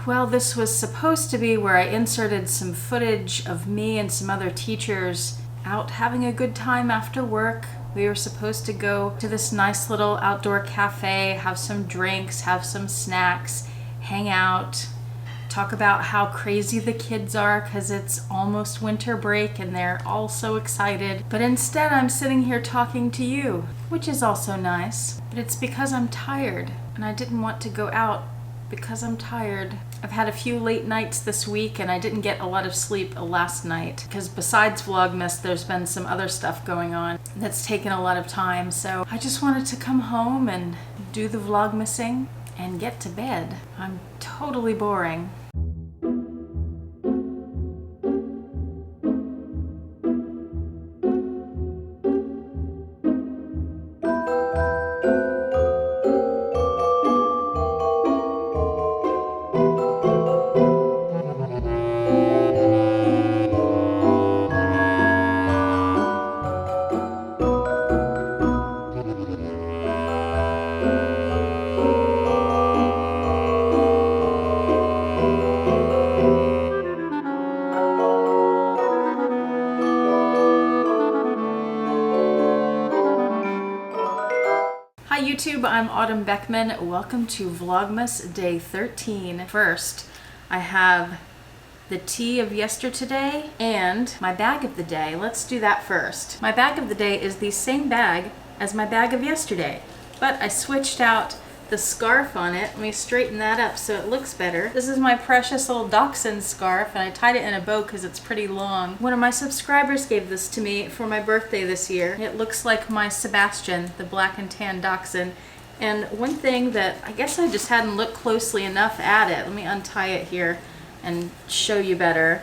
Well, this was supposed to be where I inserted some footage of me and some other teachers out having a good time after work. We were supposed to go to this nice little outdoor cafe, have some drinks, have some snacks, hang out, talk about how crazy the kids are because it's almost winter break and they're all so excited. But instead I'm sitting here talking to you, which is also nice. But it's because I'm tired and I didn't want to go out because I'm tired. I've had a few late nights this week and I didn't get a lot of sleep last night because besides Vlogmas, there's been some other stuff going on that's taken a lot of time. So I just wanted to come home and do the Vlogmasing and get to bed. I'm totally boring. Hi YouTube, I'm Autumn Beckman. Welcome to Vlogmas Day 13. First, I have the tea of yesterday and my bag of the day. Let's do that first. My bag of the day is the same bag as my bag of yesterday, but I switched out the scarf on it. Let me straighten that up so it looks better. This is my precious little dachshund scarf and I tied it in a bow because it's pretty long. One of my subscribers gave this to me for my birthday this year. It looks like my Sebastian, the black and tan dachshund. And one thing that I guess I just hadn't looked closely enough at it. Let me untie it here and show you better.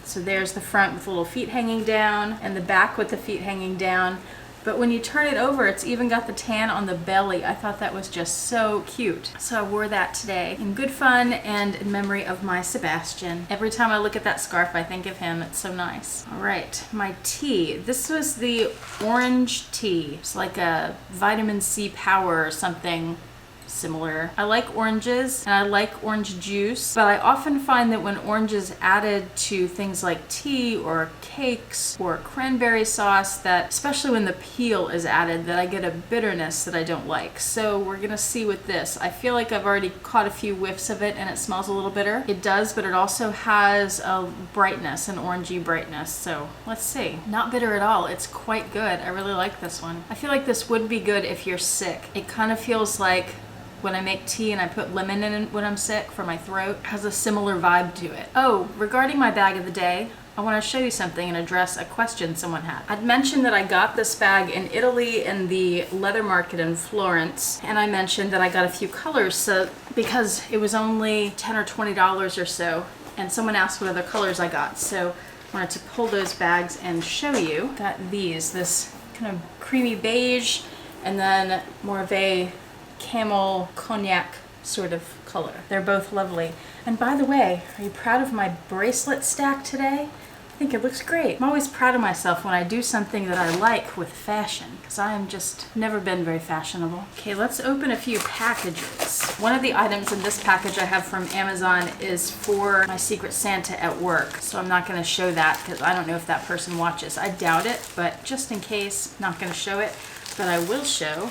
So there's the front with the little feet hanging down and the back with the feet hanging down. But when you turn it over, it's even got the tan on the belly. I thought that was just so cute. So I wore that today in good fun and in memory of my Sebastian. Every time I look at that scarf, I think of him. It's so nice. All right, my tea. This was the orange tea. It's like a vitamin C power or something similar. I like oranges and I like orange juice, but I often find that when orange is added to things like tea or cakes or cranberry sauce, that especially when the peel is added, that I get a bitterness that I don't like. So we're gonna see with this. I feel like I've already caught a few whiffs of it and it smells a little bitter. It does, but it also has a brightness, an orangey brightness. So let's see. Not bitter at all. It's quite good. I really like this one. I feel like this would be good if you're sick. It kind of feels like when I make tea and I put lemon in it when I'm sick for my throat, it has a similar vibe to it. Oh, regarding my bag of the day, I want to show you something and address a question someone had. I'd mentioned that I got this bag in Italy in the leather market in Florence, and I mentioned that I got a few colors because it was only $10 or $20 or so, and someone asked what other colors I got. So I wanted to pull those bags and show you. Got this kind of creamy beige, and then more of a camel cognac sort of color. They're both lovely. And by the way, are you proud of my bracelet stack today? I think it looks great. I'm always proud of myself when I do something that I like with fashion, because I am just never been very fashionable. Okay, let's open a few packages. One of the items in this package I have from Amazon is for my Secret Santa at work, so I'm not going to show that because I don't know if that person watches. I doubt it, but just in case, not going to show it, but I will show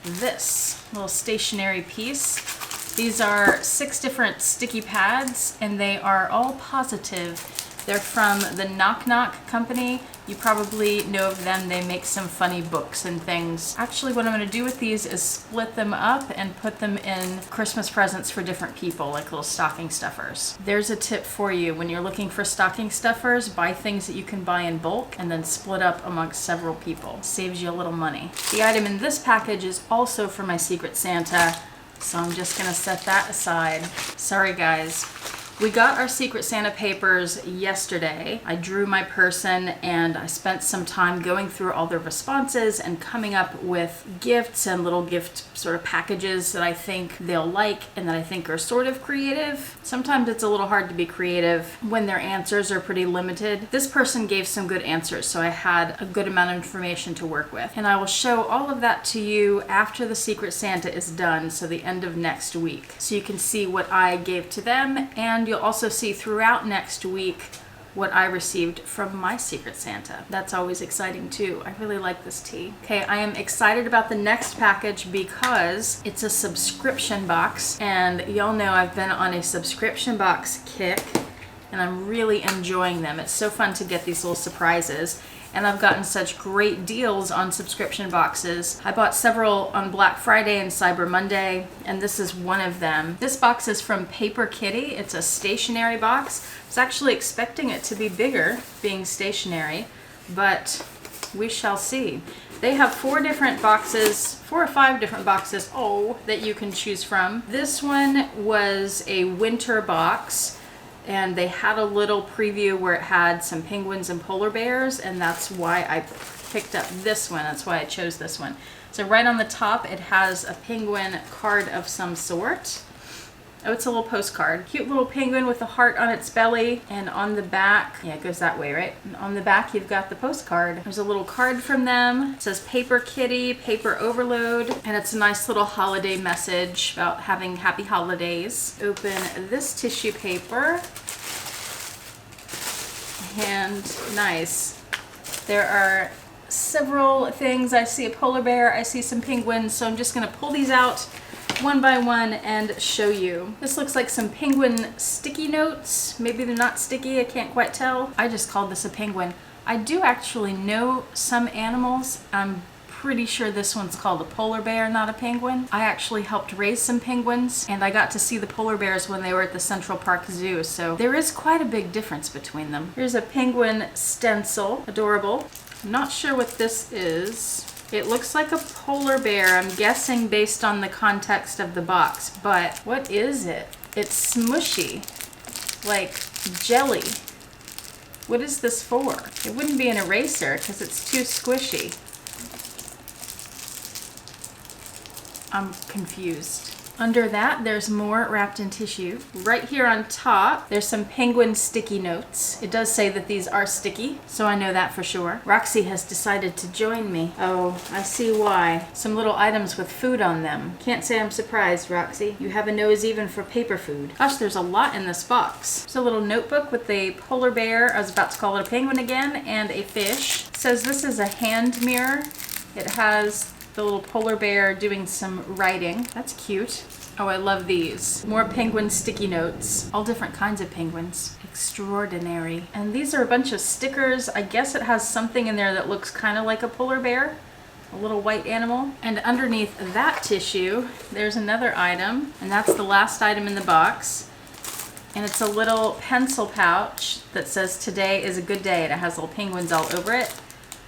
this little stationery piece. These are 6 different sticky pads and they are all positive. They're from the Knock Knock company. You probably know of them. They make some funny books and things. Actually, what I'm going to do with these is split them up and put them in Christmas presents for different people, like little stocking stuffers. There's a tip for you. When you're looking for stocking stuffers, buy things that you can buy in bulk and then split up amongst several people. Saves you a little money. The item in this package is also for my Secret Santa, so I'm just going to set that aside. Sorry guys. We got our Secret Santa papers yesterday. I drew my person and I spent some time going through all the responses and coming up with gifts and little gift sort of packages that I think they'll like and that I think are sort of creative. Sometimes it's a little hard to be creative when their answers are pretty limited. This person gave some good answers, so I had a good amount of information to work with. And I will show all of that to you after the Secret Santa is done, so the end of next week. So you can see what I gave to them, and you'll also see throughout next week what I received from my Secret Santa. That's always exciting too. I really like this tea. Okay, I am excited about the next package because it's a subscription box, and y'all know I've been on a subscription box kick and I'm really enjoying them. It's so fun to get these little surprises. And I've gotten such great deals on subscription boxes. I bought several on Black Friday and Cyber Monday, and this is one of them. This box is from Paper Kitty. It's a stationery box. I was actually expecting it to be bigger, being stationary, but we shall see. They have 4 different boxes, 4 or 5 different boxes, that you can choose from. This one was a winter box, and they had a little preview where it had some penguins and polar bears, and that's why I picked up this one. That's why I chose this one. So right on the top it has a penguin card of some sort. Oh, it's a little postcard. Cute little penguin with a heart on its belly, and on the back, yeah, it goes that way, right? And on the back you've got the postcard. There's a little card from them. It says Paper Kitty, Paper Overload, and it's a nice little holiday message about having happy holidays. Open this tissue paper, and nice. There are several things. I see a polar bear, I see some penguins, so I'm just gonna pull these out one by one and show you. This looks like some penguin sticky notes. Maybe they're not sticky, I can't quite tell. I just called this a penguin. I do actually know some animals. I'm pretty sure this one's called a polar bear, not a penguin. I actually helped raise some penguins, and I got to see the polar bears when they were at the Central Park Zoo, so there is quite a big difference between them. Here's a penguin stencil, adorable. I'm not sure what this is. It looks like a polar bear, I'm guessing based on the context of the box, but what is it? It's smushy, like jelly. What is this for? It wouldn't be an eraser because it's too squishy. I'm confused. Under that, there's more wrapped in tissue. Right here on top, there's some penguin sticky notes. It does say that these are sticky, so I know that for sure. Roxy has decided to join me. Oh, I see why. Some little items with food on them. Can't say I'm surprised, Roxy. You have a nose even for paper food. Gosh, there's a lot in this box. It's a little notebook with a polar bear, I was about to call it a penguin again, and a fish. It says this is a hand mirror. It has the little polar bear doing some writing. That's cute. Oh, I love these. More penguin sticky notes. All different kinds of penguins. Extraordinary. And these are a bunch of stickers. I guess it has something in there that looks kind of like a polar bear. A little white animal. And underneath that tissue, there's another item. And that's the last item in the box. And it's a little pencil pouch that says today is a good day. And it has little penguins all over it.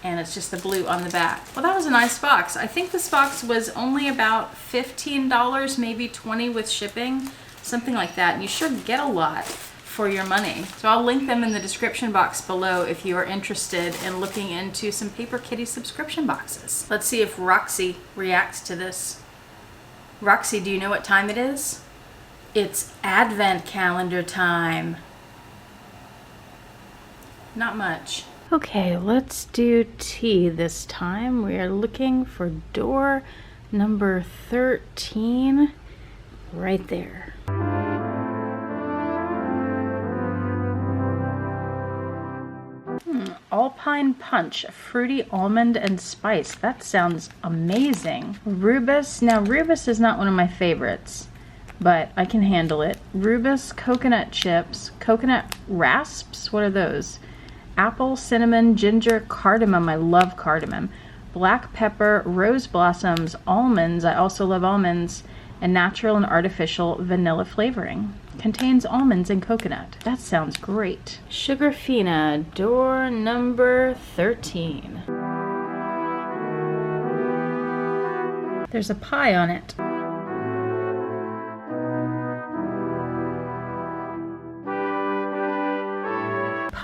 And it's just the blue on the back. Well, that was a nice box. I think this box was only about $15, maybe $20 with shipping, something like that. And you should get a lot for your money. So I'll link them in the description box below if you are interested in looking into some Paper Kitty subscription boxes. Let's see if Roxy reacts to this. Roxy, do you know what time it is? It's Advent calendar time. Not much. Okay, let's do tea this time. We are looking for door number 13, right there. Alpine Punch, fruity almond and spice. That sounds amazing. Rubus, now Rubus is not one of my favorites, but I can handle it. Rubus coconut chips, coconut rasps, what are those? Apple, cinnamon, ginger, cardamom. I love cardamom. Black pepper, rose blossoms, almonds. I also love almonds. And natural and artificial vanilla flavoring. Contains almonds and coconut. That sounds great. Sugarfina, door number 13. There's a pie on it.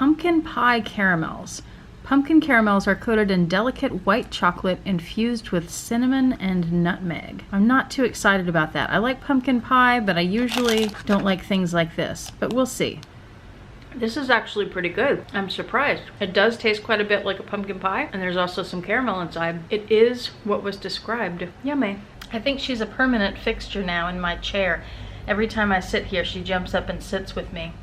pumpkin pie caramels. Pumpkin caramels are coated in delicate white chocolate infused with cinnamon and nutmeg. I'm not too excited about that. I like pumpkin pie, but I usually don't like things like this, but we'll see. This is actually pretty good. I'm surprised. It does taste quite a bit like a pumpkin pie, and there's also some caramel inside. It is what was described. Yummy. I think she's a permanent fixture now in my chair. Every time I sit here, she jumps up and sits with me.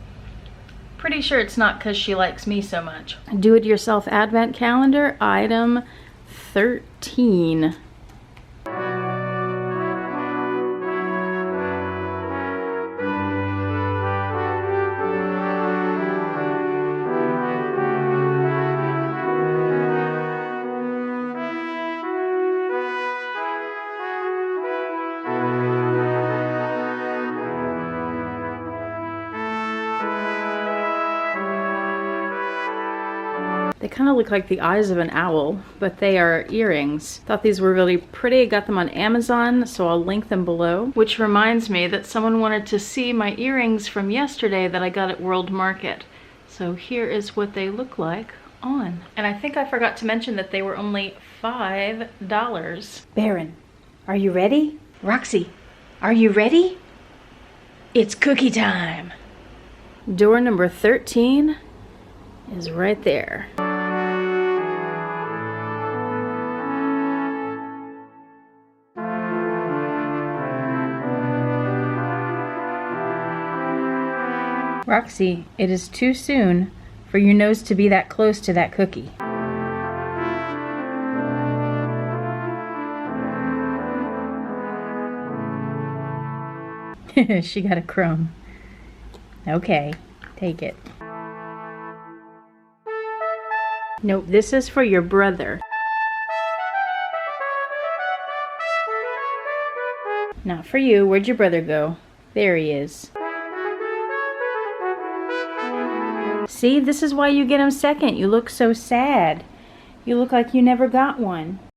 Pretty sure it's not because she likes me so much. Do-it-yourself advent calendar, item 13. They kind of look like the eyes of an owl, but they are earrings. Thought these were really pretty. Got them on Amazon, so I'll link them below. Which reminds me that someone wanted to see my earrings from yesterday that I got at World Market. So here is what they look like on. And I think I forgot to mention that they were only $5. Baron, are you ready? Roxy, are you ready? It's cookie time. Door number 13 is right there. Roxy, it is too soon for your nose to be that close to that cookie. She got a crumb. Okay, take it. Nope, this is for your brother. Not for you. Where'd your brother go? There he is. See, this is why you get him second. You look so sad. You look like you never got one.